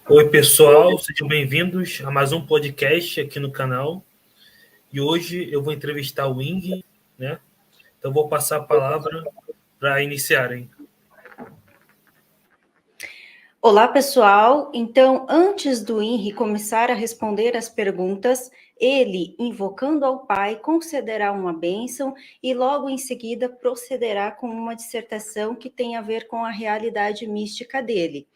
Oi, pessoal, sejam bem-vindos a mais um podcast aqui no canal. E hoje eu vou entrevistar o Ing, né? Então vou passar a palavra para iniciarem. Olá, pessoal. Então, antes do Henri começar a responder as perguntas, ele, invocando ao Pai, concederá uma bênção e logo em seguida procederá com uma dissertação que tem a ver com a realidade mística dele.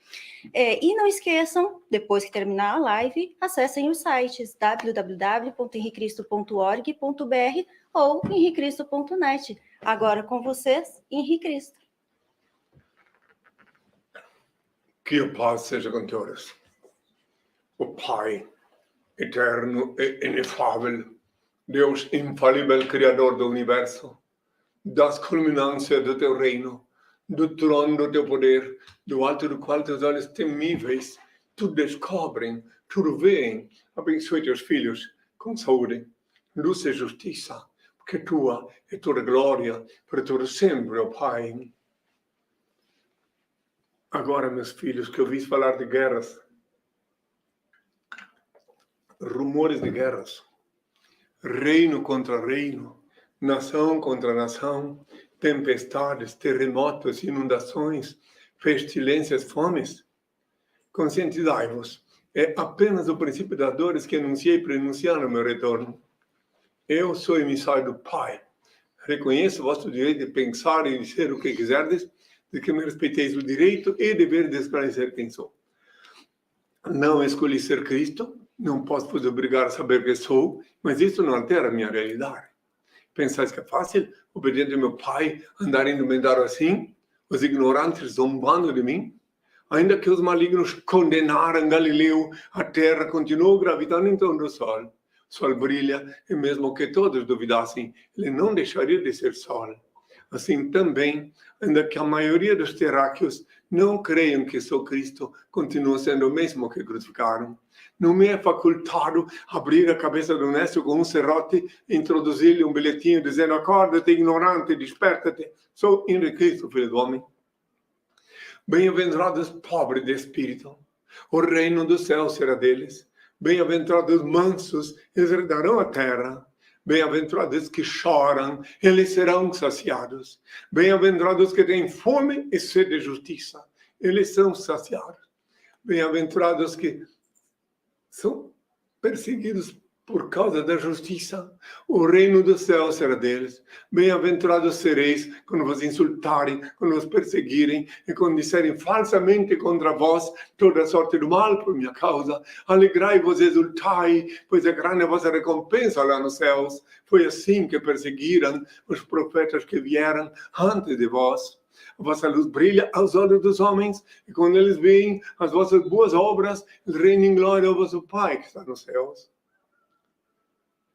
E não esqueçam, depois que terminar a live, acessem os sites www.henricristo.org.br ou henricristo.net. Agora com vocês, Henri Cristo. Que a paz seja com todos. O Pai, eterno e inefável, Deus infalível, Criador do Universo, das culminâncias do teu reino, do trono do teu poder, do alto do qual teus olhos temíveis tudo descobrem, tudo veem. Abençoe teus filhos com saúde, luz e justiça, porque tua é toda glória para todo sempre, ó Pai. Agora, meus filhos, que ouvis falar de guerras, rumores de guerras, reino contra reino, nação contra nação, tempestades, terremotos, inundações, pestilências, fomes, conscientizai-vos. É apenas o princípio das dores que anunciei para anunciar no meu retorno. Eu sou emissário do Pai. Reconheço o vosso direito de pensar e dizer o que quiserdes, de que me respeiteis o direito e dever de esclarecer quem sou. Não escolhi ser Cristo, não posso vos obrigar a saber quem sou, mas isso não altera a minha realidade. Pensais que é fácil, obediente ao meu Pai, andar indumentário assim, os ignorantes zombando de mim? Ainda que os malignos condenaram Galileu, a Terra continuou gravitando em torno do Sol. O Sol brilha, e mesmo que todos duvidassem, ele não deixaria de ser Sol. Assim também, ainda que a maioria dos terráqueos não creiam que sou Cristo, continua sendo o mesmo que crucificaram. Não me é facultado abrir a cabeça do honesto com um serrote e introduzir-lhe um bilhetinho dizendo: acorda-te, ignorante, desperta-te, sou Henri Cristo, filho do homem. Bem-aventurados pobres de espírito, o reino do céu será deles. Bem-aventurados mansos, eles herdarão a terra. Bem-aventurados que choram, eles serão saciados. Bem-aventurados que têm fome e sede de justiça, eles são saciados. Bem-aventurados que são perseguidos por causa da justiça, o reino do céu será deles. Bem-aventurados sereis quando vos insultarem, quando vos perseguirem e quando disserem falsamente contra vós toda sorte do mal por minha causa. Alegrai-vos e exultai, pois é grande a vossa recompensa lá nos céus. Foi assim que perseguiram os profetas que vieram antes de vós. A vossa luz brilha aos olhos dos homens, e quando eles veem as vossas boas obras, eles reinem em glória ao vosso Pai que está nos céus.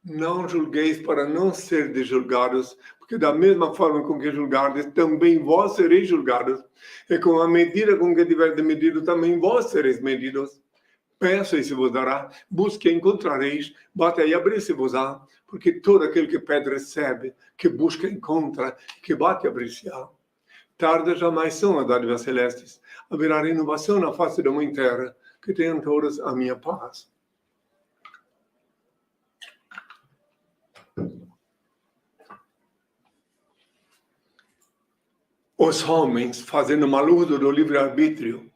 Não julgueis para não serdes julgados, porque da mesma forma com que julgardes, também vós sereis julgados. E com a medida com que tiverdes medido, também vós sereis medidos. Peça e se vos dará, busque e encontrareis, bate e abrir-se-vos-á, porque todo aquele que pede recebe, que busca encontra, que bate abrir-se-á. Tardas jamais são as dádivas celestes, haverá renovação na face da mãe terra, que tenham todos a minha paz. Os homens, fazendo mal uso do livre-arbítrio,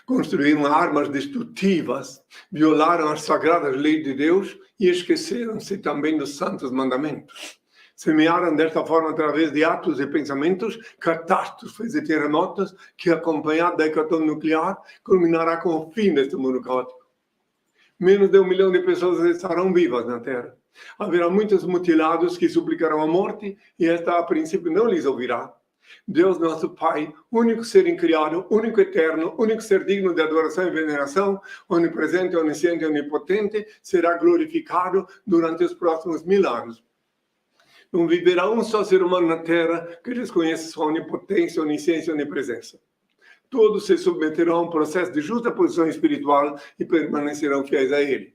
construíram armas destrutivas, violaram as sagradas leis de Deus e esqueceram-se também dos santos mandamentos. Semearam desta forma, através de atos e pensamentos, catástrofes e terremotos que, acompanhado da hecatombe nuclear, culminará com o fim deste mundo caótico. Menos de 1 milhão de pessoas estarão vivas na Terra. Haverá muitos mutilados que suplicarão a morte e esta, a princípio, não lhes ouvirá. Deus, nosso Pai, único ser incriado, único eterno, único ser digno de adoração e veneração, onipresente, onisciente e onipotente, será glorificado durante os próximos 1000 anos. Não viverá um só ser humano na Terra que desconheça sua onipotência, onisciência e onipresença. Todos se submeterão a um processo de justa posição espiritual e permanecerão fiéis a Ele.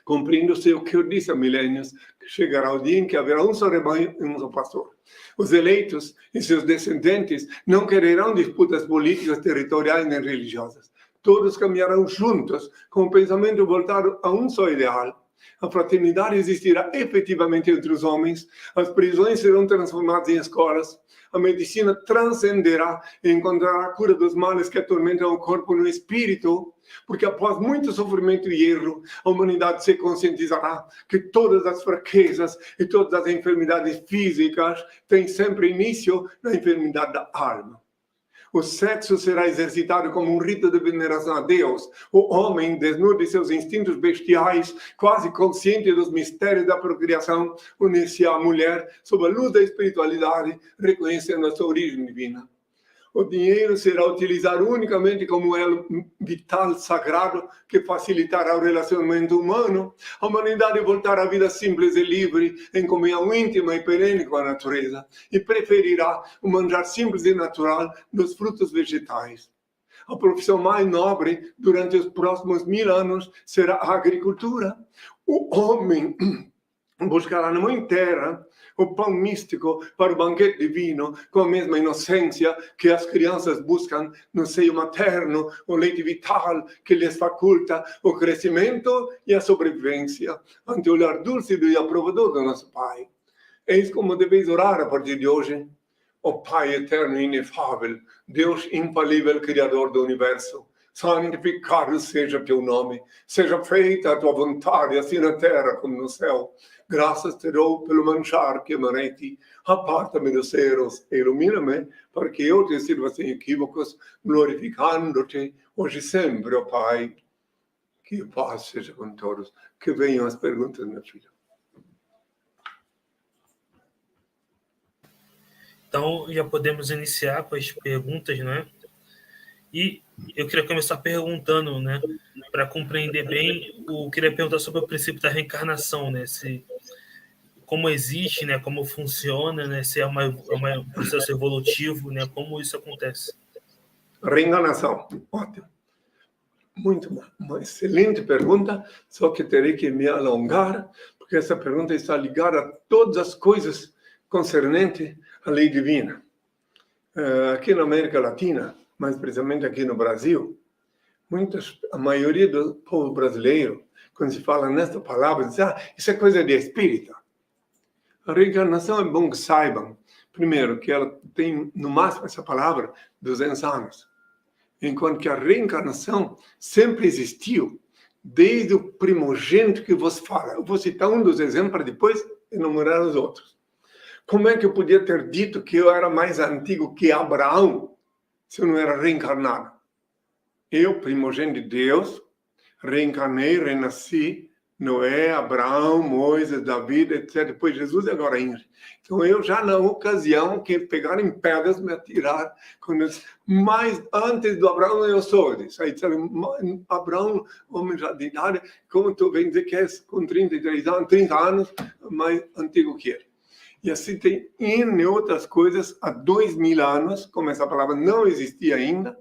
Cumprindo-se o que eu disse há milênios, que chegará o dia em que haverá um só rebanho e um só pastor. Os eleitos e seus descendentes não quererão disputas políticas, territoriais nem religiosas. todos caminharão juntos, com o pensamento voltado a um só ideal. A fraternidade existirá efetivamente entre os homens, as prisões serão transformadas em escolas, a medicina transcenderá e encontrará a cura dos males que atormentam o corpo no espírito, porque após muito sofrimento e erro, a humanidade se conscientizará que todas as fraquezas e todas as enfermidades físicas têm sempre início na enfermidade da alma. O sexo será exercitado como um rito de veneração a Deus. O homem, desnudo de seus instintos bestiais, quase consciente dos mistérios da procriação, unir-se à mulher sob a luz da espiritualidade, reconhecendo a sua origem divina. O dinheiro será utilizado unicamente como elo vital sagrado que facilitará o relacionamento humano. A humanidade voltará à vida simples e livre, em comunhão íntima e perene com a natureza, e preferirá o manjar simples e natural dos frutos vegetais. A profissão mais nobre durante os próximos 1000 anos será a agricultura. O homem buscará na mãe terra o pão místico para o banquete divino, com a mesma inocência que as crianças buscam no seio materno, o leite vital que lhes faculta o crescimento e a sobrevivência, ante o olhar dúlcido e aprovador do nosso Pai. Eis como deveis orar a partir de hoje. Ó Pai eterno e inefável, Deus infalível, Criador do Universo, santificado seja teu nome, seja feita a tua vontade, assim na terra como no céu. Graças te dou pelo manjar que amarei-te. Aparta-me dos erros e ilumina-me, para que eu te sirva sem equívocos, glorificando-te hoje e sempre, ó Pai. Que a paz seja com todos. Que venham as perguntas, minha filha. Então, já podemos iniciar com as perguntas, né? E eu queria começar perguntando, né? Para compreender bem, eu queria perguntar sobre o princípio da reencarnação, né? Como existe, né? Como funciona, né? Se é um processo evolutivo, né? Como isso acontece? Reencarnação, ótimo. Muito bom. Uma excelente pergunta, só que terei que me alongar, porque essa pergunta está ligada a todas as coisas concernentes à lei divina. Aqui na América Latina, mais precisamente aqui no Brasil, a maioria do povo brasileiro, quando se fala nesta palavra, diz, isso é coisa de espírita. A reencarnação é bom que saibam, primeiro, que ela tem, no máximo, essa palavra, 200 anos. Enquanto que a reencarnação sempre existiu, desde o primogênito que vos fala. Eu vou citar um dos exemplos para depois enumerar os outros. Como é que eu podia ter dito que eu era mais antigo que Abraão, se eu não era reencarnado? Eu, primogênito de Deus, reencarnei, renasci, Noé, Abraão, Moisés, Davi, etc. Depois Jesus e agora Ingrid. Então eu já na ocasião que pegaram pedras me atirar, mas antes do Abraão eu sou. Aí disseram, Abraão, homem já de idade, como tu vem dizer que é com 33 anos, 30 anos mais antigo que ele. E assim tem N outras coisas, há 2000 anos, como essa palavra não existia ainda,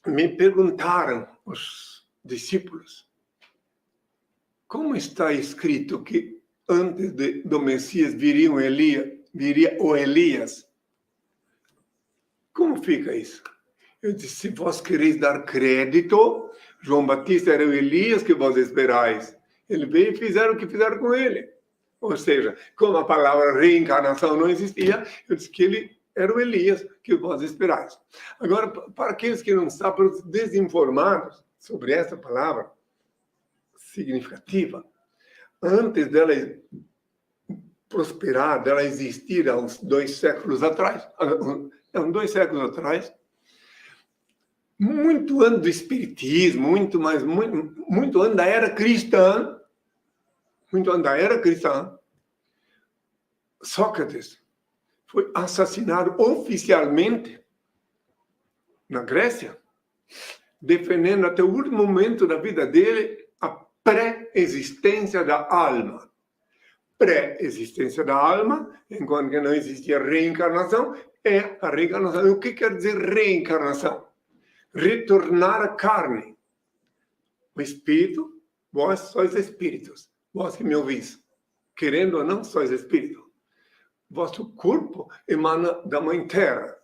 me perguntaram os discípulos, como está escrito que antes do Messias viria o Elias? Como fica isso? Eu disse, se vós quereis dar crédito, João Batista era o Elias que vós esperais. Ele veio e fizeram o que fizeram com ele. Ou seja, como a palavra reencarnação não existia, eu disse que ele era o Elias que vós esperais. Agora, para aqueles que não estão desinformados sobre essa palavra significativa, antes dela prosperar, dela existir há uns 2 séculos atrás, muito antes do espiritismo, muito antes da era cristã, Sócrates foi assassinado oficialmente na Grécia, defendendo até o último momento da vida dele a pré-existência da alma. Pré-existência da alma, enquanto que não existia reencarnação, é a reencarnação. O que quer dizer reencarnação? Retornar à carne. O espírito, vós sois espíritos. Vós que me ouvis, querendo ou não, sois espírito. Vosso corpo emana da mãe terra.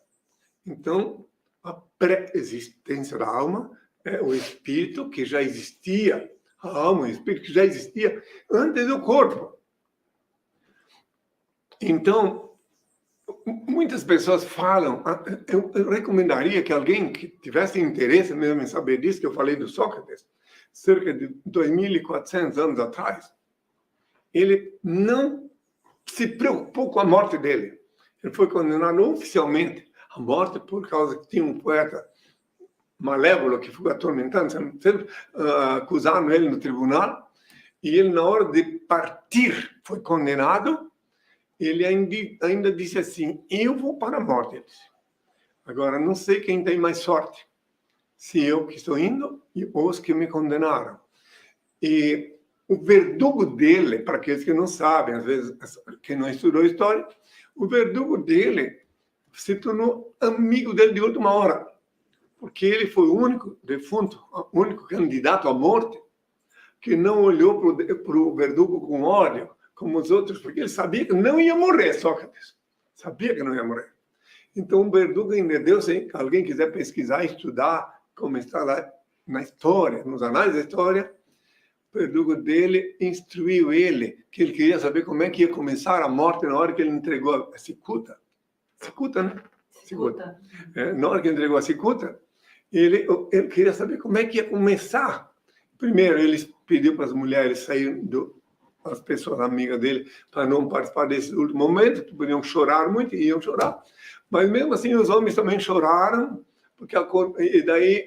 Então, a pré-existência da alma é o espírito que já existia, a alma, o espírito que já existia antes do corpo. Então, muitas pessoas falam, eu recomendaria que alguém que tivesse interesse mesmo em saber disso, que eu falei do Sócrates, cerca de 2.400 anos atrás, ele não se preocupou com a morte dele. Ele foi condenado oficialmente à morte por causa que tinha um poeta malévolo que ficou atormentando, sempre acusaram ele no tribunal, e ele, na hora de partir, foi condenado. Ele ainda disse assim: eu vou para a morte. Agora, não sei quem tem mais sorte, se eu que estou indo ou os que me condenaram. E o verdugo dele, para aqueles que não sabem, às vezes, quem não estudou história, o verdugo dele se tornou amigo dele de última hora, porque ele foi o único defunto, o único candidato à morte, que não olhou para o verdugo com ódio, como os outros, porque ele sabia que não ia morrer, Sócrates. Sabia que não ia morrer. Então, o verdugo ainda deu, se alguém quiser pesquisar, estudar, como está lá na história, nos anais da história, o verdugo dele instruiu ele, que ele queria saber como é que ia começar a morte na hora que ele entregou a cicuta. Cicuta, né? Cicuta. Na hora que ele entregou a cicuta, ele queria saber como é que ia começar. Primeiro, ele pediu para as mulheres saírem as pessoas amigas dele para não participar desse último momento, que podiam chorar muito e iam chorar. Mas mesmo assim os homens também choraram, porque e daí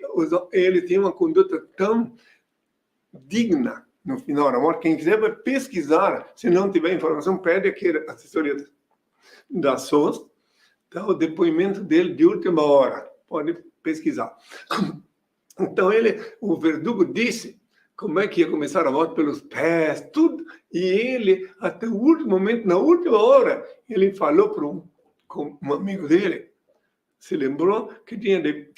ele tinha uma conduta tão digna no final da morte. Quem quiser vai pesquisar, se não tiver informação, pede aqui a assessoria da SOS, tá? O depoimento dele de última hora, pode pesquisar. Então o verdugo disse como é que ia começar a morte pelos pés, tudo. E ele, até o último momento, na última hora, ele falou para um amigo dele, se lembrou que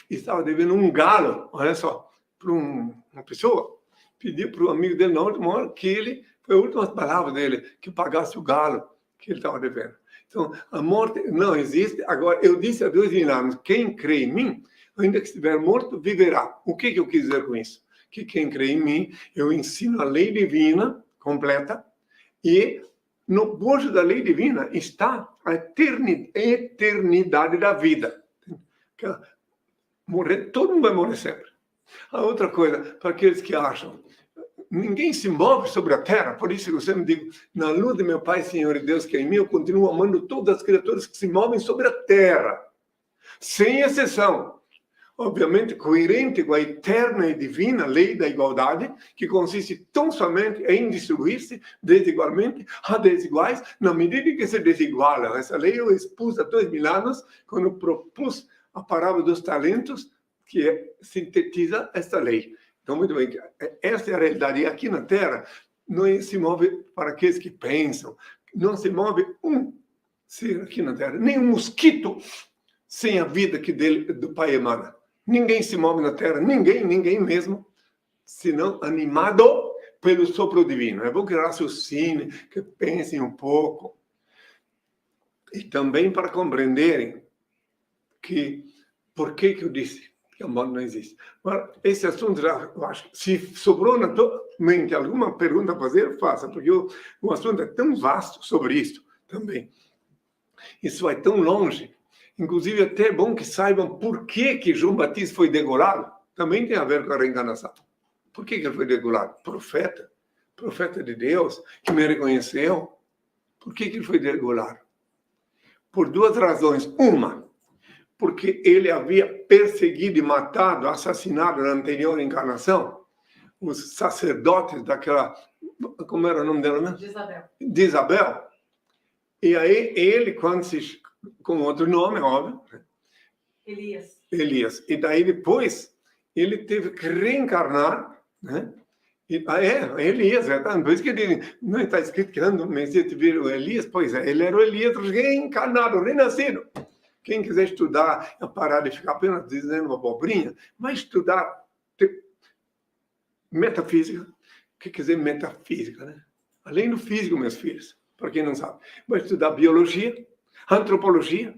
estava devendo um galo, olha só, para uma pessoa. Pediu para o amigo dele, na última hora, que ele, foi a última palavra dele, que pagasse o galo que ele estava devendo. Então, a morte não existe. Agora, eu disse há 2.000 anos, quem crê em mim, ainda que estiver morto, viverá. O que eu quis dizer com isso? Que quem crê em mim, eu ensino a lei divina completa, e no bojo da lei divina está a eternidade da vida. Morrer, todo mundo vai morrer sempre. A outra coisa, para aqueles que acham, ninguém se move sobre a terra, por isso eu sempre digo, na luz de meu Pai, Senhor e Deus que é em mim, eu continuo amando todas as criaturas que se movem sobre a terra, sem exceção. Obviamente, coerente com a eterna e divina lei da igualdade, que consiste tão somente em distribuir-se desigualmente a desiguais, na medida em que se desigualam. Essa lei eu expus há 2.000 anos, quando propus a parábola dos talentos, que sintetiza essa lei. Então, muito bem, essa é a realidade. E aqui na Terra, não se move para aqueles que pensam, não se move um ser aqui na Terra, nem um mosquito sem a vida que do Pai emana. Ninguém se move na Terra, ninguém mesmo, senão animado pelo sopro divino. É bom que raciocinem, que pensem um pouco. E também para compreenderem que, por que eu disse que a morte não existe. Mas esse assunto, eu acho, se sobrou na tua mente alguma pergunta a fazer, faça, porque o assunto é tão vasto sobre isso também. Isso vai tão longe. Inclusive, até é bom que saibam por que João Batista foi degolado. Também tem a ver com a reencarnação. Por que ele foi degolado? Profeta de Deus, que me reconheceu. Por que ele foi degolado? Por 2 razões. Uma, porque ele havia perseguido e matado, assassinado na anterior encarnação, os sacerdotes daquela... Como era o nome dela, né? De Isabel. E aí, ele, quando se... com outro nome, óbvio. Elias. E daí depois, ele teve que reencarnar, né? Elias, por isso que ele não está escrito que anda um Messias te vir o Elias, pois é, ele era o Elias reencarnado, renascido. Quem quiser estudar, parar de ficar apenas dizendo uma abobrinha, vai estudar metafísica. O que quer dizer metafísica, né? Além do físico, meus filhos, para quem não sabe, vai estudar biologia, antropologia,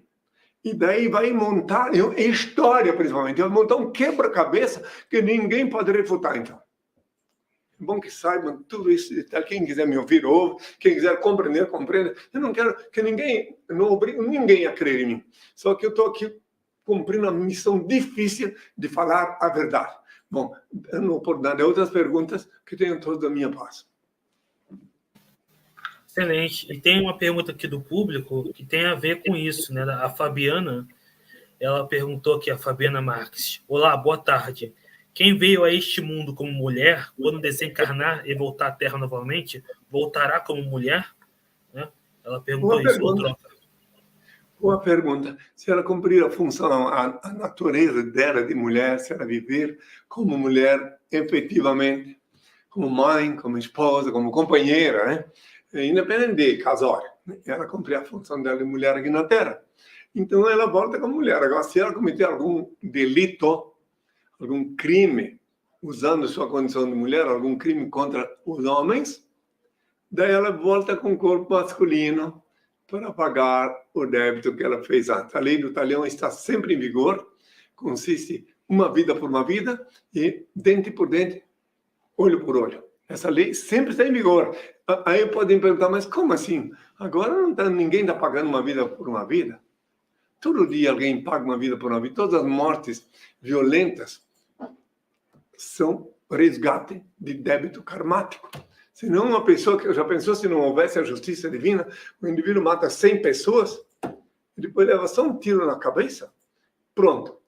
E daí vai montar, história principalmente, vai montar um quebra-cabeça que ninguém pode refutar, então. É bom que saibam tudo isso. Quem quiser me ouvir, ouve. Quem quiser compreender, compreenda. Eu não quero que ninguém, não obrigo ninguém a crer em mim. Só que eu estou aqui cumprindo a missão difícil de falar a verdade. Bom, dando oportunidade a outras perguntas, que tenham todos da minha paz. Excelente. E tem uma pergunta aqui do público que tem a ver com isso, né? A Fabiana, ela perguntou aqui, a Fabiana Marques. Olá, boa tarde. Quem veio a este mundo como mulher, quando desencarnar e voltar à Terra novamente, voltará como mulher? Né? Ela perguntou isso. Boa pergunta. Se ela cumprir a função, a natureza dela de mulher, se ela viver como mulher efetivamente, como mãe, como esposa, como companheira, né? Independente de casório, né? Ela cumprir a função dela de mulher aqui na Terra. Então ela volta como mulher. Agora, se ela cometer algum delito, algum crime, usando sua condição de mulher, algum crime contra os homens, daí ela volta com o corpo masculino para pagar o débito que ela fez antes. A lei do talião está sempre em vigor, consiste uma vida por uma vida e dente por dente, olho por olho. Essa lei sempre está em vigor. Aí podem perguntar, mas como assim? Agora ninguém está pagando uma vida por uma vida? Todo dia alguém paga uma vida por uma vida. Todas as mortes violentas são resgate de débito karmático. Senão uma pessoa que já pensou, se não houvesse a justiça divina, o indivíduo mata 100 pessoas e depois leva só um tiro na cabeça. Pronto.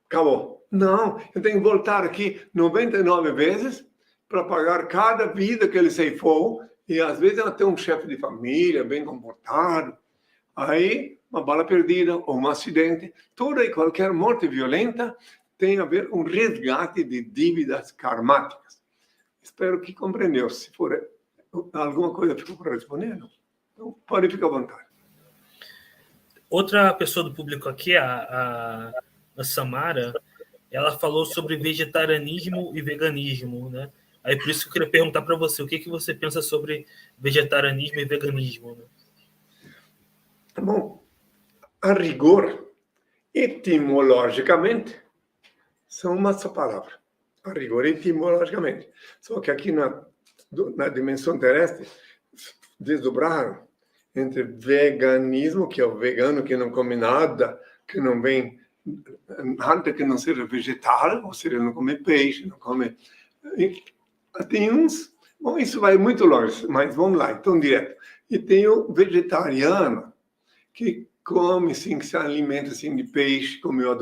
Acabou. Não, eu tenho que voltar aqui 99 vezes para pagar cada vida que ele ceifou, e às vezes ela tem um chefe de família bem comportado. Aí, uma bala perdida ou um acidente, toda e qualquer morte violenta tem a ver com resgate de dívidas karmáticas. Espero que compreendeu. Se for alguma coisa ficou para responder, não? Então, pode ficar à vontade. Outra pessoa do público aqui, a Samara, ela falou sobre vegetarianismo e veganismo, né? Aí por isso que eu queria perguntar para você, o que você pensa sobre vegetarianismo e veganismo? Né? Bom, a rigor, etimologicamente, são uma só palavra. A rigor, etimologicamente. Só que aqui na dimensão terrestre, desdobraram entre veganismo, que é o vegano que não come nada, que não vem nada que não seja vegetal, ou seja, não come peixe, não come... Tem uns... Bom, isso vai muito longe, mas vamos lá, então direto. E tem o vegetariano, que come, sim, que se alimenta assim, de peixe, como eu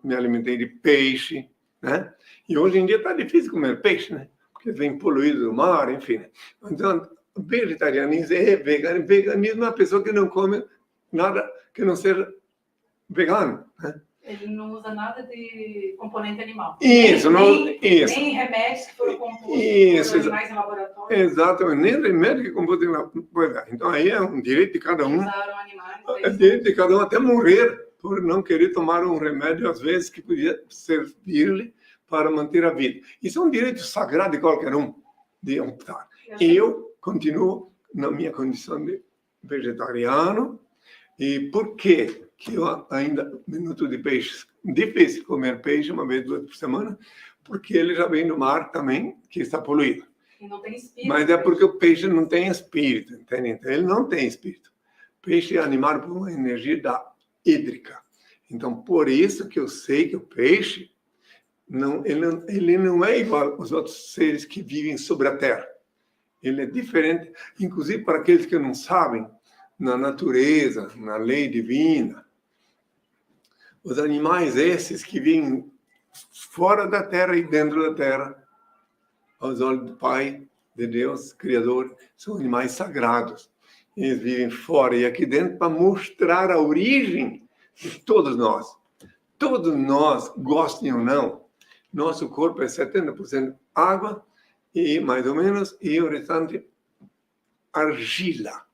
me alimentei de peixe, né? E hoje em dia está difícil comer peixe, né? Porque vem poluído do mar, enfim. Então, vegetarianismo é vegano. Veganismo é a pessoa que não come nada que não seja vegano, né? Ele não usa nada de componente animal. Isso, nem remédios que foram compostos por animais em laboratório. Exatamente, nem remédio que composto em laboratório. Então aí é um direito de cada um. Usaram animais. É direito de cada um até morrer por não querer tomar um remédio, às vezes, que podia servir-lhe para manter a vida. Isso é um direito sagrado de qualquer um, de optar. Eu continuo na minha condição de vegetariano. E por quê? Que eu ainda, minuto de peixe, difícil comer peixe uma vez, 2 por semana, porque ele já vem do mar também, que está poluído. E não tem espírito. Mas é porque o peixe não tem espírito, entende? Então, ele não tem espírito. Peixe é animado por uma energia hídrica. Então, por isso que eu sei que o peixe, ele não é igual aos outros seres que vivem sobre a terra. Ele é diferente, inclusive para aqueles que não sabem, na natureza, na lei divina. Os animais esses que vivem fora da terra e dentro da terra, aos olhos do Pai, de Deus, Criador, são animais sagrados. Eles vivem fora e aqui dentro para mostrar a origem de todos nós. Todos nós, gostem ou não, nosso corpo é 70% água e mais ou menos, e o restante argila.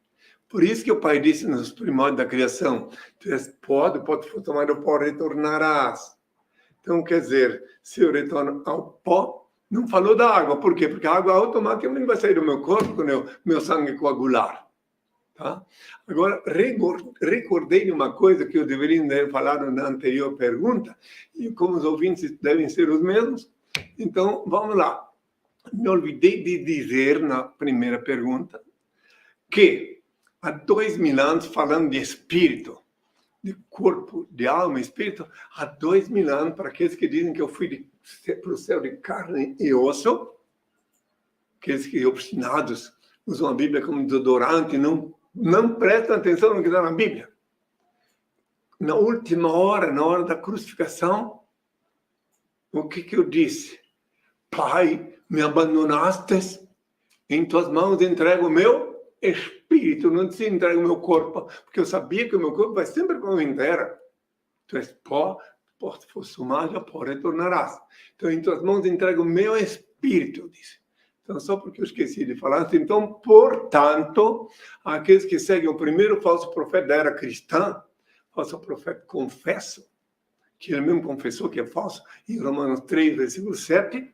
Por isso que o Pai disse nos primórdios da criação, tu és pó, do pó for tomado ao pó retornarás. Então, quer dizer, se eu retorno ao pó, não falou da água. Por quê? Porque a água automaticamente vai sair do meu corpo quando meu sangue coagular. Tá? Agora, recordei de uma coisa que eu deveria ter falado na anterior pergunta, e como os ouvintes devem ser os mesmos, então vamos lá. Me olvidei de dizer na primeira pergunta que há 2000 anos, falando de espírito, de corpo, de alma e espírito, há 2000 anos, para aqueles que dizem que eu fui para o céu de carne e osso, aqueles que obstinados usam a Bíblia como desodorante, não prestam atenção no que está na Bíblia. Na última hora, na hora da crucificação, o que eu disse? Pai, me abandonastes, em tuas mãos entrego o meu espírito, não te entrego o meu corpo, porque eu sabia que o meu corpo vai sempre para onde era. Tu és pó, se fosse mais, a pó retornarás. Então, em tuas mãos entrego o meu espírito, eu disse. Então, só porque eu esqueci de falar. Então, portanto, aqueles que seguem o primeiro falso profeta da era cristã, falso profeta confesso, que ele mesmo confessou que é falso, em Romanos 3, versículo 7,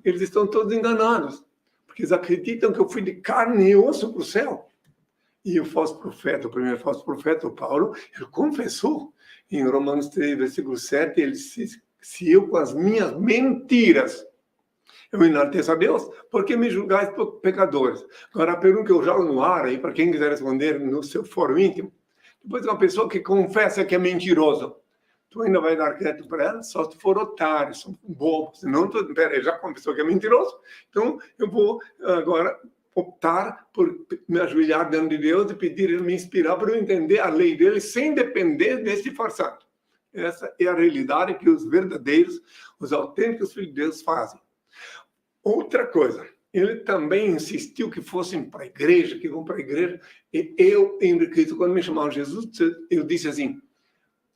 eles estão todos enganados, porque eles acreditam que eu fui de carne e osso para o céu. E o falso profeta, o primeiro falso profeta, o Paulo, ele confessou em Romanos 3, versículo 7, ele disse, se eu com as minhas mentiras eu enalteço a Deus, por que me julgais pecadores? Agora, a pergunta que eu jogo no ar aí, para quem quiser responder no seu fórum íntimo, depois de uma pessoa que confessa que é mentiroso, tu ainda vai dar crédito para ela? Só se tu for otário, só bobo. Senão, ele já confessou que é mentiroso. Então, eu vou agora optar por me ajoelhar diante de Deus e pedir ele me inspirar para eu entender a lei dele sem depender desse farsante. Essa é a realidade que os verdadeiros, os autênticos filhos de Deus fazem. Outra coisa, ele também insistiu que fossem para a igreja, que vão para a igreja. E eu, em Cristo, quando me chamaram Jesus, eu disse assim,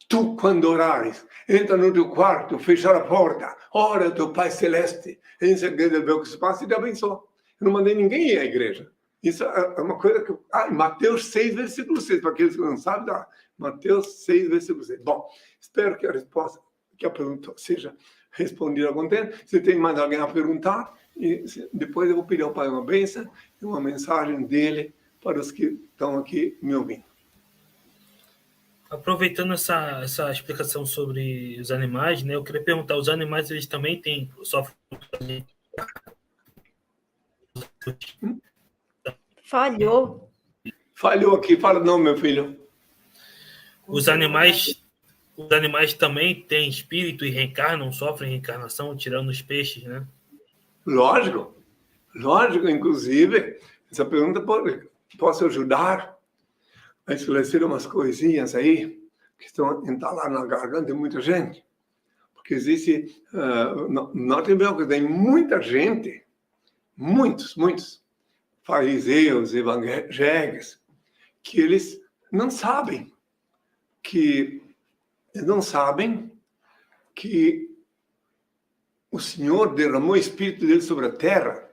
tu, quando orares, entra no teu quarto, fecha a porta, ora ao teu Pai Celeste, em segredo ele vê o que se passa e te abençoa. Eu não mandei ninguém ir à igreja. Isso é uma coisa que... Mateus 6, versículo 6, para aqueles que não sabem, tá? Mateus 6, versículo 6. Bom, espero que a resposta, que a pergunta seja respondida a contento. Se tem mais alguém a perguntar, e depois eu vou pedir ao Pai uma bênção e uma mensagem dele para os que estão aqui me ouvindo. Aproveitando essa explicação sobre os animais, né? Eu queria perguntar, os animais eles também sofrem... Falhou aqui, fala não, meu filho. Os animais também têm espírito e reencarnam, sofrem reencarnação, tirando os peixes, né? Lógico, Inclusive, essa pergunta posso ajudar a esclarecer umas coisinhas aí que estão entaladas na garganta de muita gente. Porque existe, notem bem que tem muita gente, muitos fariseus, evangélicos, que eles não sabem que o Senhor derramou o Espírito dele sobre a terra,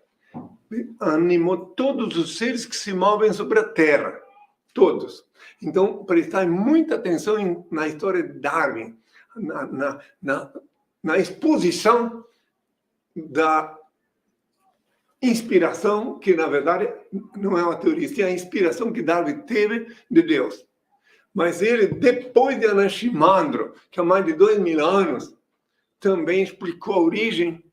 animou todos os seres que se movem sobre a terra, todos. Então, prestar muita atenção na história de Darwin, na exposição da inspiração, que na verdade não é uma teoria, é a inspiração que Darwin teve de Deus. Mas ele, depois de Anaximandro, que há mais de 2000 anos, também explicou a origem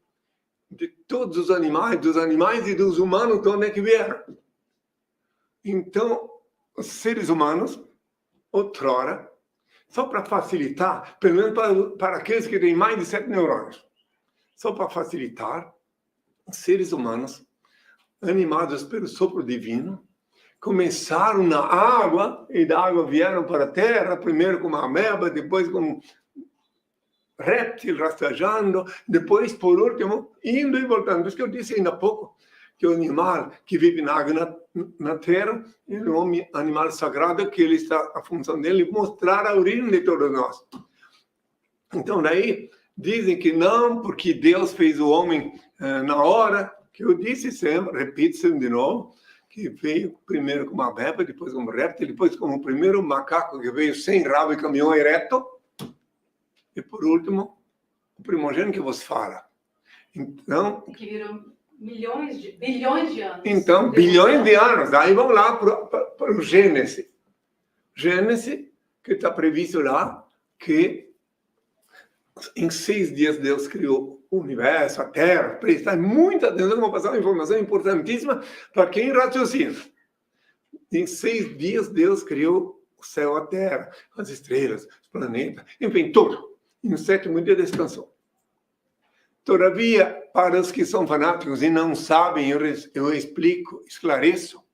de todos os animais, dos animais e dos humanos, de onde é que vieram. Então, os seres humanos, outrora, só para facilitar, pelo menos para aqueles que têm mais de 7 neurônios, só para facilitar, os seres humanos, animados pelo sopro divino, começaram na água, e da água vieram para a terra, primeiro como ameba, depois como réptil rastejando, depois, por último, indo e voltando. Por isso que eu disse ainda há pouco que o animal que vive na água, na terra, é um animal sagrado, que ele está, a função dele é mostrar a origem de todos nós. Então, daí, dizem que não, porque Deus fez o homem na hora, que eu disse sempre, repito sempre de novo, que veio primeiro como ameba, depois como réptil, depois como o primeiro macaco que veio sem rabo e caminhou ereto, e por último, o primogênito que vos fala. Então, que virou bilhões de anos. Então, bilhões de anos. Aí vamos lá para o Gênesis. Gênesis, que está previsto lá, que em 6 dias Deus criou o universo, a Terra. Prestar muita atenção, vou passar uma informação importantíssima para quem raciocina. Em 6 dias Deus criou o céu, a Terra, as estrelas, os planetas, enfim, tudo. E no 7º dia descansou. Todavia, para os que são fanáticos e não sabem, eu explico, esclareço,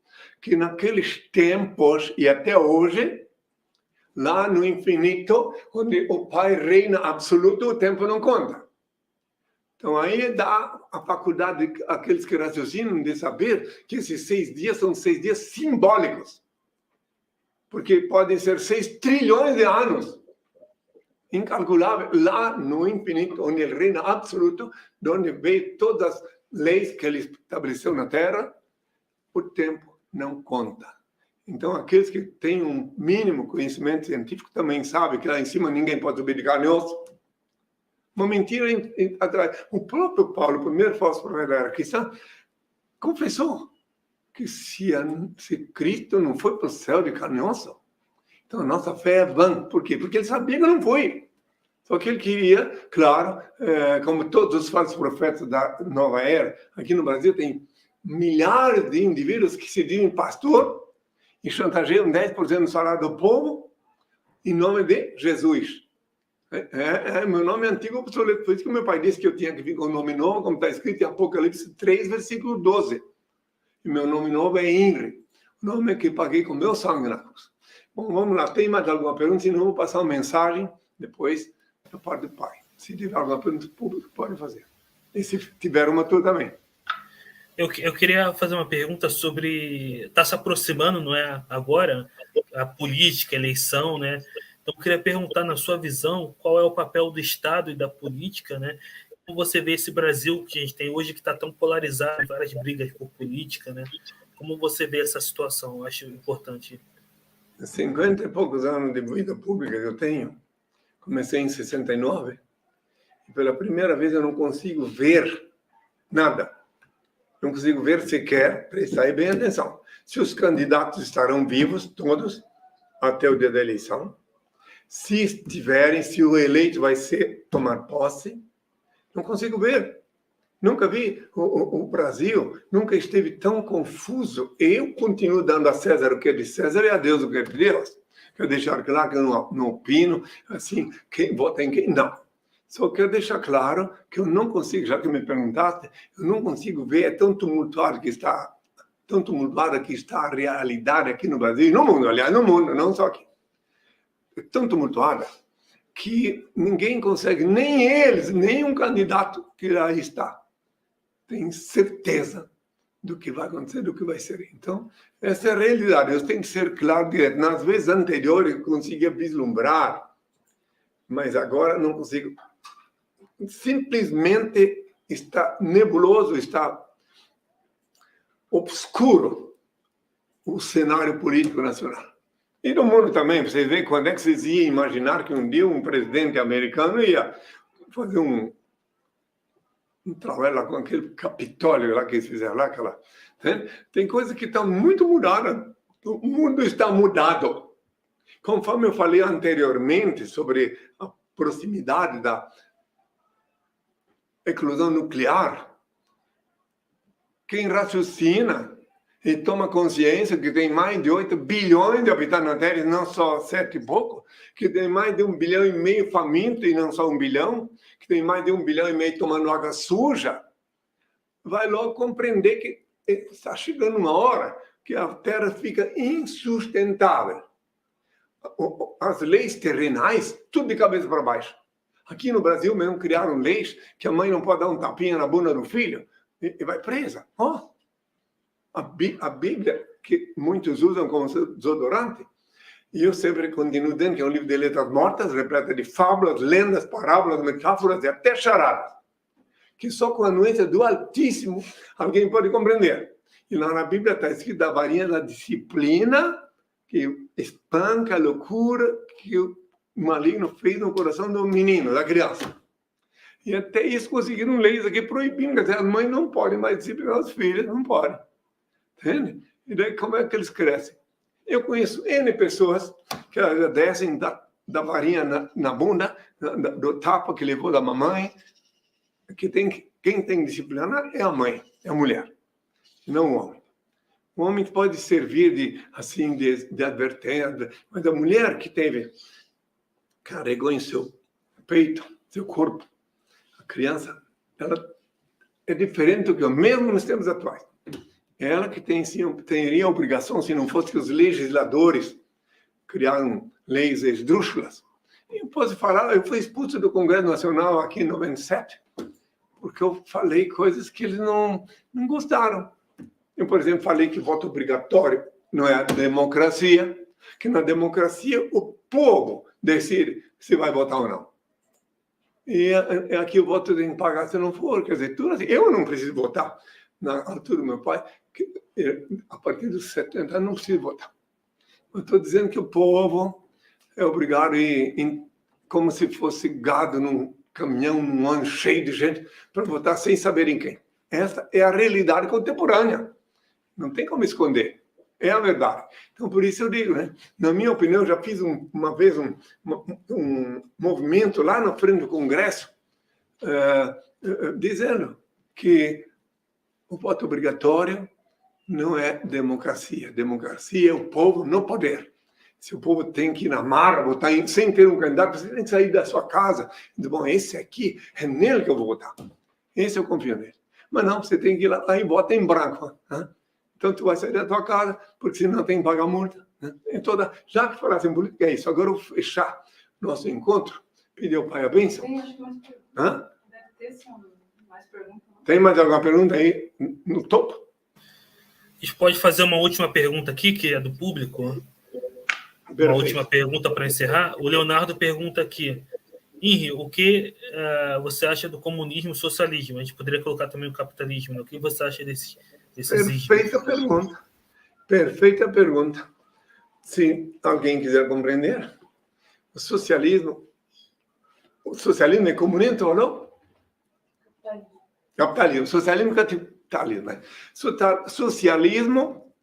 que naqueles tempos e até hoje, lá no infinito, onde o Pai reina absoluto, o tempo não conta. Então aí dá a faculdade àqueles que raciocinam de saber que esses 6 dias são 6 dias simbólicos. Porque podem ser 6 trilhões de anos. Incalculável, lá no infinito, onde ele reina absoluto, onde veio todas as leis que ele estabeleceu na Terra, o tempo não conta. Então, aqueles que têm um mínimo conhecimento científico também sabem que lá em cima ninguém pode subir de carne e osso. Uma mentira atrás. O próprio Paulo, o primeiro falso profeta era cristão, confessou que se Cristo não foi para o céu de carne e osso, então a nossa fé é vã. Por quê? Porque ele sabia que não foi. Só que ele queria, claro, como todos os falsos profetas da nova era, aqui no Brasil tem milhares de indivíduos que se dizem pastor e chantageiam 10% do salário do povo em nome de Jesus. Meu nome é antigo obsoleto. Por isso que meu pai disse que eu tinha que vir com um nome novo, como está escrito em Apocalipse 3, versículo 12. E meu nome novo é Henry, o nome que paguei com meu sangue na cruz. Bom, vamos lá. Tem mais alguma pergunta? Senão eu vou passar uma mensagem depois da parte do pai. Se tiver alguma pergunta pública, pode fazer. E se tiver uma, tu também. Eu queria fazer uma pergunta sobre... Está se aproximando, não é? Agora, a política, a eleição, né? Então, eu queria perguntar, na sua visão, qual é o papel do Estado e da política, né? Como você vê esse Brasil que a gente tem hoje, que está tão polarizado, várias brigas por política, né? Como você vê essa situação? Eu acho importante. 50 e poucos anos de vida pública que eu tenho, comecei em 69, e pela primeira vez eu não consigo ver nada. Não consigo ver sequer, prestar bem atenção, se os candidatos estarão vivos, todos, até o dia da eleição, se estiverem, se o eleito vai tomar posse, não consigo ver. Nunca vi, o Brasil nunca esteve tão confuso. Eu continuo dando a César o que é de César e a Deus o que é de Deus. Quero deixar claro que eu não opino, assim, quem vota em quem, não. Só quero deixar claro que eu não consigo, já que me perguntaste, eu não consigo ver, é tão tumultuada que está a realidade aqui no Brasil, e no mundo, aliás, no mundo, não só aqui. É tão tumultuada que ninguém consegue, nem eles, nem um candidato que lá está, tem certeza do que vai acontecer, do que vai ser. Então, essa é a realidade. Eu tenho que ser claro direto. Nas vezes anteriores eu conseguia vislumbrar, mas agora não consigo. Simplesmente está nebuloso, está obscuro o cenário político nacional. E no mundo também, você vê quando é que vocês iam imaginar que um dia um presidente americano ia fazer um trabalho lá com aquele Capitólio lá que eles fizeram lá, aquela... Tem coisas que estão muito mudadas. O mundo está mudado. Conforme eu falei anteriormente sobre a proximidade da eclosão nuclear, quem raciocina e toma consciência que tem mais de 8 bilhões de habitantes na Terra, e não só 7 e pouco, que tem mais de 1,5 bilhão faminto, e não só 1 bilhão, que tem mais de 1,5 bilhão tomando água suja, vai logo compreender que está chegando uma hora que a Terra fica insustentável. As leis terrenais, tudo de cabeça para baixo. Aqui no Brasil mesmo criaram leis que a mãe não pode dar um tapinha na bunda do filho e vai presa. A Bíblia, que muitos usam como desodorante, e eu sempre continuo dizendo que é um livro de letras mortas, repleto de fábulas, lendas, parábolas, metáforas e até charadas, que só com a anuência do Altíssimo alguém pode compreender. E lá na Bíblia está escrito da varinha da disciplina, que espanca a loucura que o maligno fez no coração do menino, da criança. E até isso conseguiram leis aqui proibindo, quer dizer, as mães não podem mais disciplinar os filhos, não podem. Entende? E daí como é que eles crescem? Eu conheço N pessoas que descem da varinha na bunda, do tapa que levou da mamãe, quem tem que disciplinar é a mãe, é a mulher, não o homem. O homem pode servir de advertência, mas a mulher que carregou em seu peito, seu corpo, a criança, ela é diferente do que eu, mesmo nos tempos atuais. Ela que teria a obrigação, se não fosse que os legisladores criaram leis esdrúxulas. Eu posso falar, eu fui expulso do Congresso Nacional aqui em 97, porque eu falei coisas que eles não gostaram. Eu, por exemplo, falei que voto obrigatório não é a democracia, que na democracia o povo decide se vai votar ou não. E aqui o voto tem que pagar se não for. Quer dizer, tudo assim. Eu não preciso votar. Na altura do meu pai, a partir dos 70 anos não preciso votar. Eu estou dizendo que o povo é obrigado a ir como se fosse gado num caminhão, num ano cheio de gente, para votar sem saber em quem. Essa é a realidade contemporânea. Não tem como esconder. É a verdade. Então, por isso eu digo, né? Na minha opinião, já fiz uma vez um movimento lá na frente do Congresso, dizendo que o voto obrigatório não é democracia. Democracia é o povo no poder. Se o povo tem que ir na marra, votar sem ter um candidato, você tem que sair da sua casa. Dizer, bom, esse aqui, é nele que eu vou votar. Esse eu confio nele. Mas não, você tem que ir lá e vota em branco. Né? Então, tu vai sair da tua casa, porque senão tem que pagar multa. Né? Já que falasse em política, é isso. Agora eu vou fechar nosso encontro, pedir ao pai a bênção. Tem, acho que mais perguntas. Hã? Deve ter, sim, mais perguntas. Tem mais alguma pergunta aí no topo? A gente pode fazer uma última pergunta aqui, que é do público. Uma última pergunta para encerrar. O Leonardo pergunta aqui. Henri, o que você acha do comunismo e socialismo? A gente poderia colocar também o capitalismo. Né? O que você acha desses Perfeita pergunta. Perfeita pergunta. Se alguém quiser compreender, o socialismo é comunista ou não? Capitalismo. Socialismo e capitalismo. Né? Socialismo,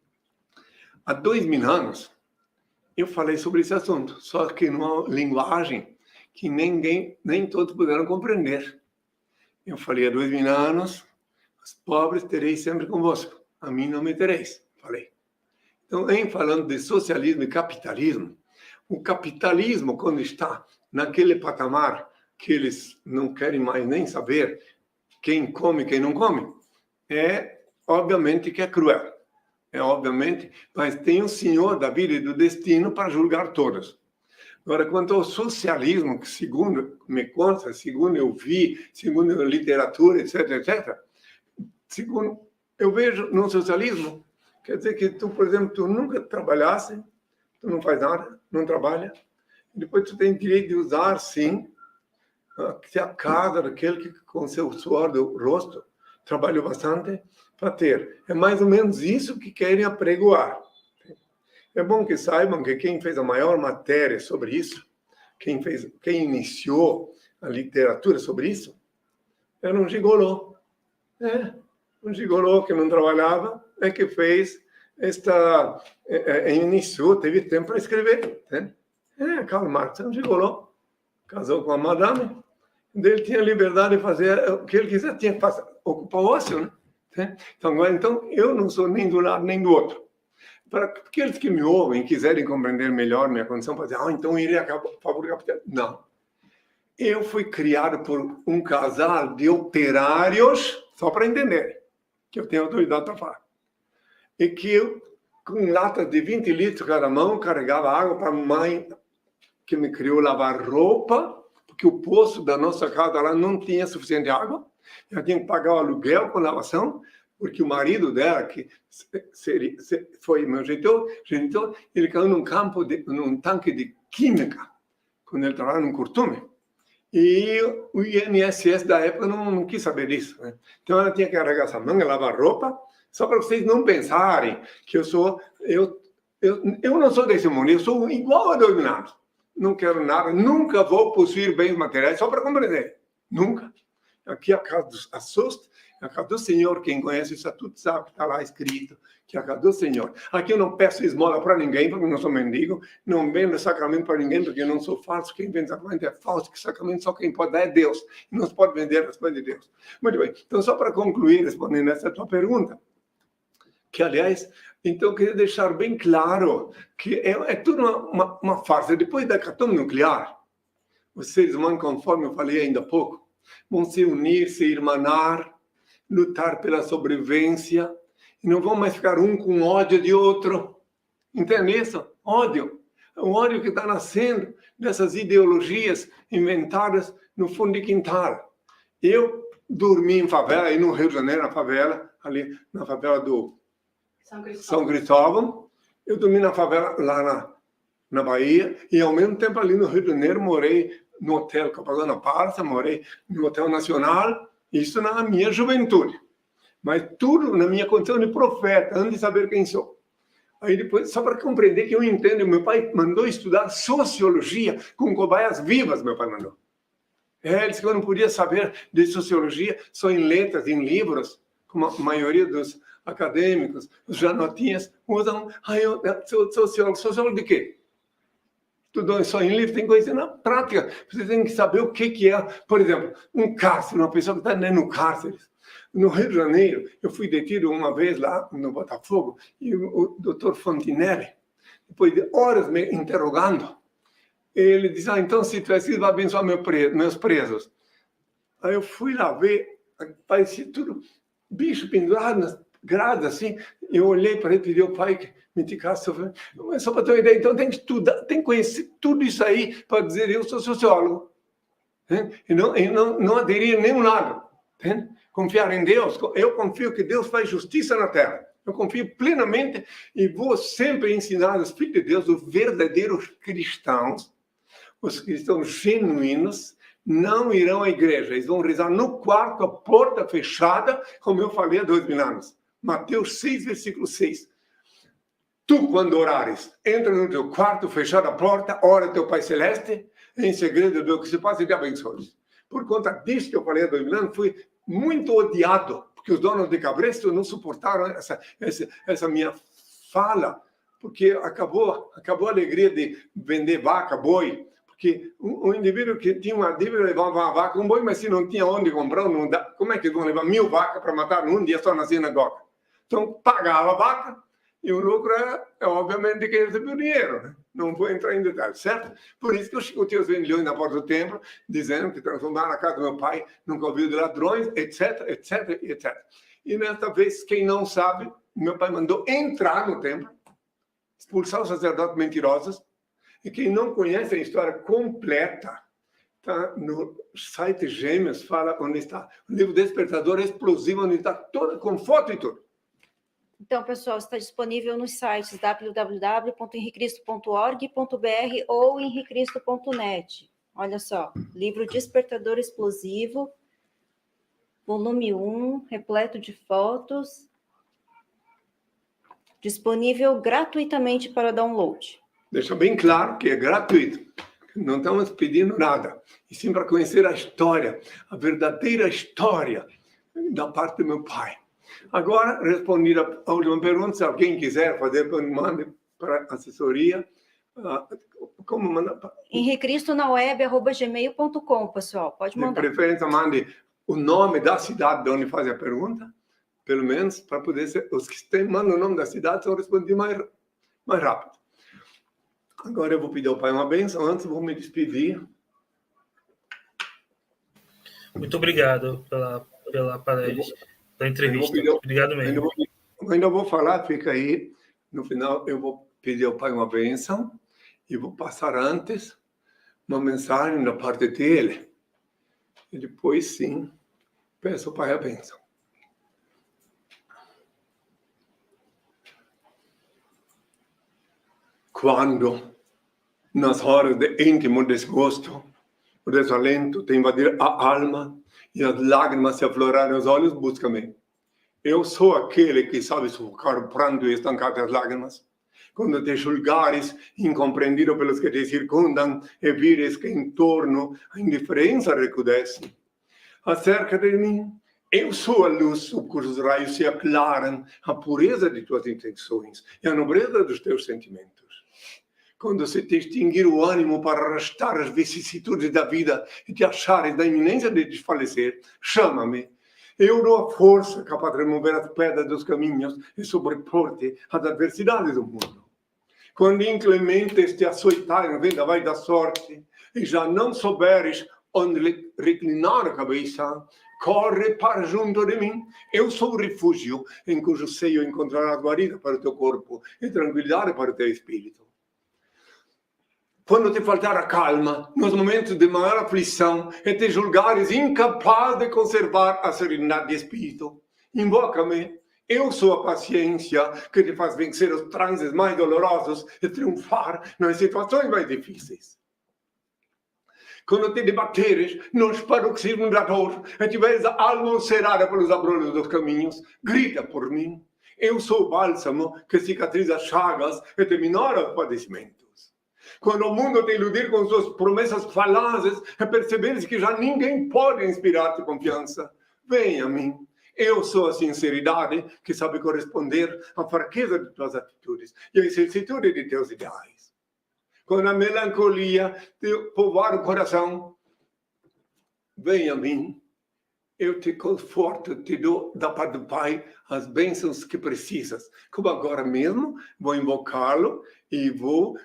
há 2000 anos, eu falei sobre esse assunto, só que numa linguagem que nem todos puderam compreender. Eu falei, há 2000 anos, os pobres tereis sempre convosco, a mim não me tereis, falei. Então, em falando de socialismo e capitalismo, o capitalismo, quando está naquele patamar que eles não querem mais nem saber quem come e quem não come, obviamente que é cruel. Obviamente, mas tem um senhor da vida e do destino para julgar todos. Agora, quanto ao socialismo, que segundo me consta, segundo eu vi, segundo a literatura, etc., segundo eu vejo no socialismo, quer dizer que tu, por exemplo, tu nunca trabalhasse, tu não faz nada, não trabalha, depois tu tem direito de usar, sim, a casa daquele que com seu suor do rosto trabalhou bastante para ter. É mais ou menos isso que querem apregoar. É bom que saibam que quem fez a maior matéria sobre isso, quem iniciou a literatura sobre isso, era um gigolô. Um gigolô que não trabalhava, que fez iniciou, teve tempo para escrever. Karl Marx é um gigolô. Casou com a madame, ele tinha liberdade de fazer o que ele quiser, tinha que ocupar o ócio, né? Então, eu não sou nem do lado nem do outro. Para aqueles que me ouvem e quiserem compreender melhor minha condição, para dizer, então ele é a favor do capitalismo. Não. Eu fui criado por um casal de operários, só para entender, que eu tenho autoridade para falar. E que eu, com latas de 20 litros cada mão, carregava água para a mãe que me criou lavar roupa, porque o poço da nossa casa lá não tinha suficiente água. Eu tinha que pagar o aluguel com lavação, porque o marido dela, que foi meu genitor, ele caiu num tanque de química, quando ele trabalhava num curtume. E o INSS da época não quis saber disso. Né? Então ela tinha que carregar essa manga, lavar roupa, só para vocês não pensarem que eu não sou desse mundo, eu sou igual a 2000 anos. Não quero nada, nunca vou possuir bens materiais, só para compreender. Nunca. Aqui a casa dos assustos, a casa do Senhor, quem conhece o estatuto sabe que está lá escrito, que é a casa do Senhor. Aqui eu não peço esmola para ninguém, porque eu não sou mendigo, não vendo sacramento para ninguém, porque eu não sou falso, quem vende sacramento é falso, que sacramento só quem pode dar é Deus, e não se pode vender as coisas de Deus. Muito bem, então só para concluir, respondendo essa tua pergunta, que aliás, então eu queria deixar bem claro que é tudo uma farsa. Depois da hecatombe nuclear, os seres humanos, conforme eu falei ainda há pouco, vão se unir, se irmanar, lutar pela sobrevivência, e não vão mais ficar um com ódio de outro. Entende isso? Ódio. O ódio que está nascendo dessas ideologias inventadas no fundo de quintal. Eu dormi em favela, aí no Rio de Janeiro, na favela, ali na favela do São Cristóvão. Eu dormi na favela lá na Bahia, e ao mesmo tempo ali no Rio de Janeiro morei no Hotel Copacabana Palace, morei no Hotel Nacional, isso na minha juventude. Mas tudo na minha condição de profeta, antes de saber quem sou. Aí depois, só para compreender que eu entendo, meu pai mandou estudar sociologia com cobaias vivas, meu pai mandou. Ele disse que eu não podia saber de sociologia só em letras, em livros, como a maioria dos acadêmicos, os janotinhas usam. Eu sou sociólogo. Sociólogo de quê? Tudo só em livro, tem coisa na prática. Você tem que saber o que é, por exemplo, um cárcere, uma pessoa que está dentro do cárcere. No Rio de Janeiro, eu fui detido uma vez lá no Botafogo, e o doutor Fontinelli, depois de horas me interrogando, ele disse, então se tu é assim, vai abençoar meus presos. Aí eu fui lá ver, parecia tudo bicho pendurado nas grades, assim. Eu olhei para ele e pedi ao pai que me indicasse. Mas só para ter uma ideia, então tem que estudar, tem que conhecer tudo isso aí para dizer eu sou sociólogo. E não aderir a nenhum lado. Confiar em Deus. Eu confio que Deus faz justiça na terra. Eu confio plenamente e vou sempre ensinar os filhos de Deus, os verdadeiros cristãos, os cristãos genuínos, não irão à igreja. Eles vão rezar no quarto, a porta fechada, como eu falei há 2000 anos. Mateus 6, versículo 6. Tu, quando orares, entra no teu quarto, fechada a porta, ora teu Pai Celeste, em segredo vê o que se passa e te abençoe. Por conta disso que eu falei há 2000 anos, fui muito odiado, porque os donos de cabresto não suportaram essa minha fala, porque acabou a alegria de vender vaca, boi, porque um indivíduo que tinha uma dívida levava uma vaca, um boi, mas se não tinha onde comprar, não dá, como é que vão levar 1000 vacas para matar num dia só na sinagoga? Então, pagava a vaca, e o lucro é obviamente, de quem recebeu o dinheiro, né? Não vou entrar em detalhes, certo? Por isso que eu chicotei os vendilhões na porta do templo, dizendo que transformaram a casa do meu pai num covil de ladrões, etc, etc, etc. E nesta vez, quem não sabe, meu pai mandou entrar no templo, expulsar os sacerdotes mentirosos, e quem não conhece a história completa, tá no site Gêmeos, fala onde está o livro Despertador Explosivo, onde está toda, com foto e tudo. Então, pessoal, está disponível nos sites www.henricristo.org.br ou henricristo.net. Olha só, livro Despertador Explosivo, volume 1, repleto de fotos, disponível gratuitamente para download. Deixa bem claro que é gratuito. Não estamos pedindo nada. E sim para conhecer a história, a verdadeira história da parte do meu pai. Agora, respondida a última pergunta, se alguém quiser fazer, mande para a assessoria. Como mandar? henricristo.naweb@gmail.com, pessoal. Pode mandar. De preferência, mande o nome da cidade de onde faz a pergunta, pelo menos, para poder ser... Os que mandam o nome da cidade são respondidos mais rápido. Agora eu vou pedir ao pai uma bênção. Antes, vou me despedir. Muito obrigado pela entrevista. Obrigado mesmo. Ainda vou falar, fica aí. No final, eu vou pedir ao pai uma bênção e vou passar antes uma mensagem da parte dele. E depois, sim, peço ao pai a bênção. Quando, nas horas de íntimo desgosto, o desalento te invadir a alma e as lágrimas se aflorarem nos olhos, busca-me. Eu sou aquele que sabe sufocar o pranto e estancar as lágrimas. Quando te julgares incompreendido pelos que te circundam e vires que em torno a indiferença recrudesce, acerca de mim. Eu sou a luz sob cujos raios se aclaram a pureza de tuas intenções e a nobreza dos teus sentimentos. Quando se te extinguir o ânimo para arrastar as vicissitudes da vida e te achares na iminência de desfalecer, chama-me. Eu dou a força capaz de remover as pedras dos caminhos e sobrepor-te às adversidades do mundo. Quando inclementes te açoitarem no vendaval da sorte e já não souberes onde reclinar a cabeça, corre para junto de mim. Eu sou o refúgio em cujo seio encontrarás guarida para o teu corpo e tranquilidade para o teu espírito. Quando te faltar a calma, nos momentos de maior aflição, e te julgares incapaz de conservar a serenidade de espírito, invoca-me. Eu sou a paciência que te faz vencer os transes mais dolorosos e triunfar nas situações mais difíceis. Quando te debateres nos paroxismos da dor e tiveres a alma ulcerada pelos abrolhos dos caminhos, grita por mim. Eu sou o bálsamo que cicatriza as chagas e te minora os padecimentos. Quando o mundo te iludir com suas promessas falazes e perceberes que já ninguém pode inspirar-te confiança, vem a mim. Eu sou a sinceridade que sabe corresponder à fraqueza de tuas atitudes e à vicissitude de teus ideais. Quando a melancolia te povoar o coração, vem a mim. Eu te conforto, te dou da parte do Pai as bênçãos que precisas. Como agora mesmo, vou invocá-lo e vou,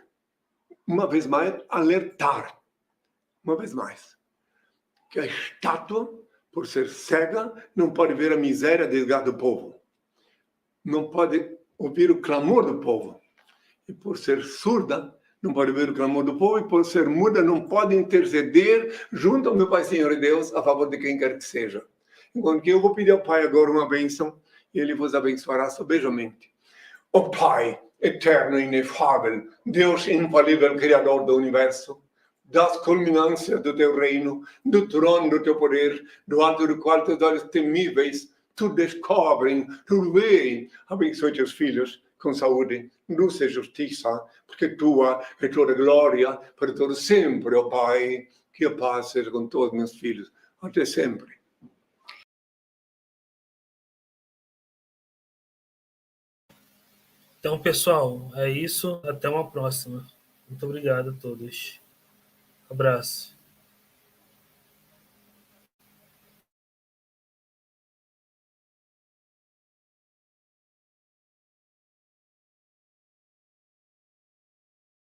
uma vez mais, alertar. Uma vez mais. Que a estátua, por ser cega, não pode ver a miséria e desgaste do povo. Não pode ouvir o clamor do povo. E por ser surda, não pode ver o clamor do povo. E por ser muda, não pode interceder junto ao meu Pai Senhor e Deus a favor de quem quer que seja. Enquanto que eu vou pedir ao Pai agora uma bênção, e Ele vos abençoará sobejanamente. Ó Pai, eterno e inefável, Deus infalível, Criador do Universo, das culminâncias do teu reino, do trono do teu poder, do alto do qual teus olhos temíveis tu descobrem, tu veem. Abençoe teus filhos com saúde, luz e justiça, porque tua é toda glória para todo sempre, ó Pai. Que a paz seja com todos meus filhos, até sempre. Então, pessoal, é isso. Até uma próxima. Muito obrigado a todos. Abraço.